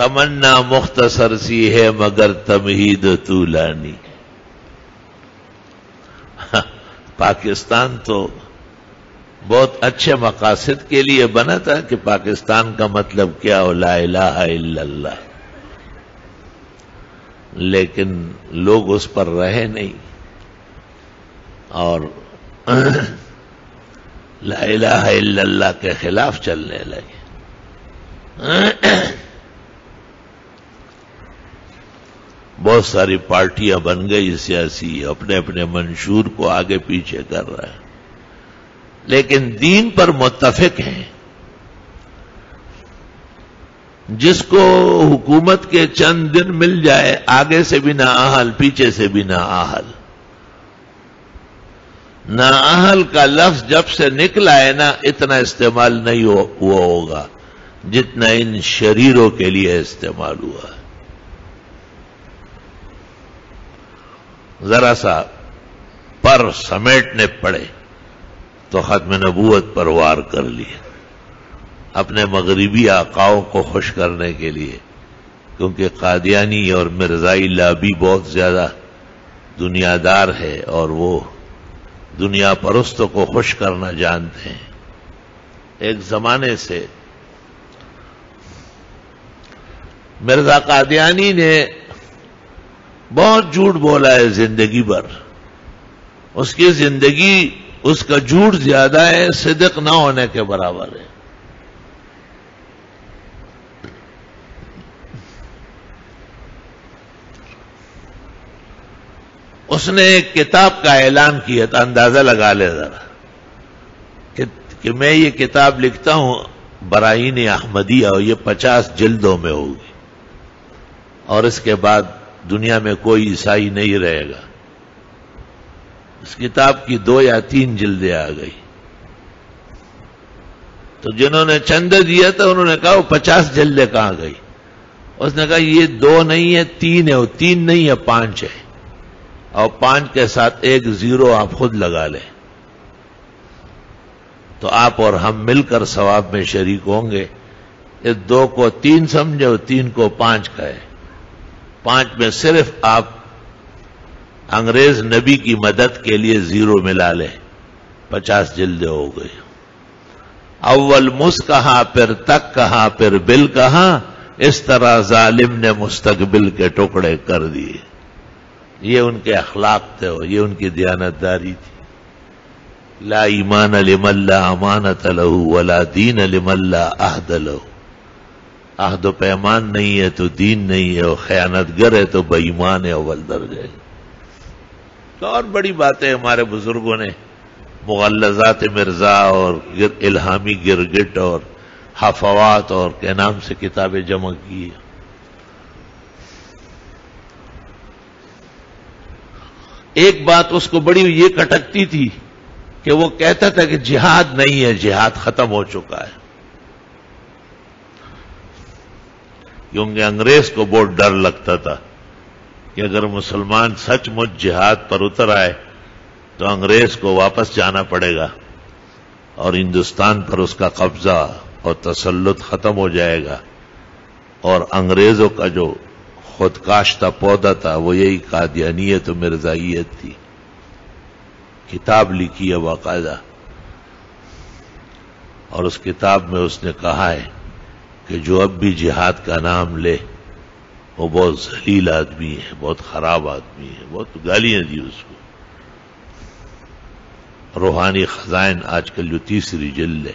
تمنا مختصر سی ہے مگر تمہید طولانی. پاکستان تو بہت اچھے مقاصد کے لیے بنا تھا کہ پاکستان کا مطلب کیا ہو، لا الہ الا اللہ، لیکن لوگ اس پر رہے نہیں اور لا الہ الا اللہ کے خلاف چلنے لگے. بہت ساری پارٹیاں بن گئی سیاسی، اپنے اپنے منشور کو آگے پیچھے کر رہے ہیں، لیکن دین پر متفق ہیں. جس کو حکومت کے چند دن مل جائے، آگے سے بھی نااہل پیچھے سے بھی نااہل. نااہل کا لفظ جب سے نکلا ہے نا، اتنا استعمال نہیں ہوا ہوگا جتنا ان شریروں کے لیے استعمال ہوا ہے. ذرا سا پر سمیٹنے پڑے تو ختم نبوت پر وار کر لیے، اپنے مغربی آقاؤں کو خوش کرنے کے لیے، کیونکہ قادیانی اور مرزائی لابی بہت زیادہ دنیا دار ہے اور وہ دنیا پرستوں کو خوش کرنا جانتے ہیں. ایک زمانے سے مرزا قادیانی نے بہت جھوٹ بولا ہے زندگی بھر. اس کی زندگی، اس کا جھوٹ زیادہ ہے، صدق نہ ہونے کے برابر ہے. اس نے ایک کتاب کا اعلان کیا تھا، اندازہ لگا لے ذرا کہ میں یہ کتاب لکھتا ہوں براہین احمدیہ، اور یہ 50 جلدوں میں ہوگی، اور اس کے بعد دنیا میں کوئی عیسائی نہیں رہے گا. اس کتاب کی 2 یا 3 جلدیں آ گئی. تو جنہوں نے چندہ دیا تھا انہوں نے کہا وہ 50 جلدیں کہاں گئی؟ اس نے کہا یہ 2 نہیں ہے، 3 ہے. وہ 3 نہیں ہے، 5 ہے، اور 5 کے ساتھ 1 0 آپ خود لگا لیں تو آپ اور ہم مل کر ثواب میں شریک ہوں گے. اس 2 کو 3 سمجھے اور 3 کو 5 کہے. 5 میں صرف آپ انگریز نبی کی مدد کے لیے 0 ملا لیں، 50 جلدیں ہو گئی. اول مس کہا، پھر تک کہا، پھر بل کہا، اس طرح ظالم نے مستقبل کے ٹکڑے کر دیے. یہ ان کے اخلاق تھے اور یہ ان کی دیانتداری تھی. لا ایمان لمن لا امانت له ولا دین لمن لا عہد له. عہد و پیمان نہیں ہے تو دین نہیں ہے، اور خیانت گر ہے تو بے ایمان ہے اول درجے. تو اور بڑی باتیں ہمارے بزرگوں نے مغلظات مرزا اور الہامی گرگٹ اور حفوات اور کے نام سے کتابیں جمع کی. ایک بات اس کو بڑی یہ کٹکتی تھی کہ وہ کہتا تھا کہ جہاد نہیں ہے، جہاد ختم ہو چکا ہے. کیونکہ انگریز کو بہت ڈر لگتا تھا کہ اگر مسلمان سچ مچ جہاد پر اتر آئے تو انگریز کو واپس جانا پڑے گا اور ہندوستان پر اس کا قبضہ اور تسلط ختم ہو جائے گا. اور انگریزوں کا جو خود کاشتہ پودا تھا وہ یہی قادیانیت و مرزائیت تھی. کتاب لکھی ہے باقاعدہ، اور اس کتاب میں اس نے کہا ہے کہ جو اب بھی جہاد کا نام لے وہ بہت ذلیل آدمی ہے، بہت خراب آدمی ہے. بہت گالیاں دی اس کو. روحانی خزائن آج کل جو 3ری جلد ہے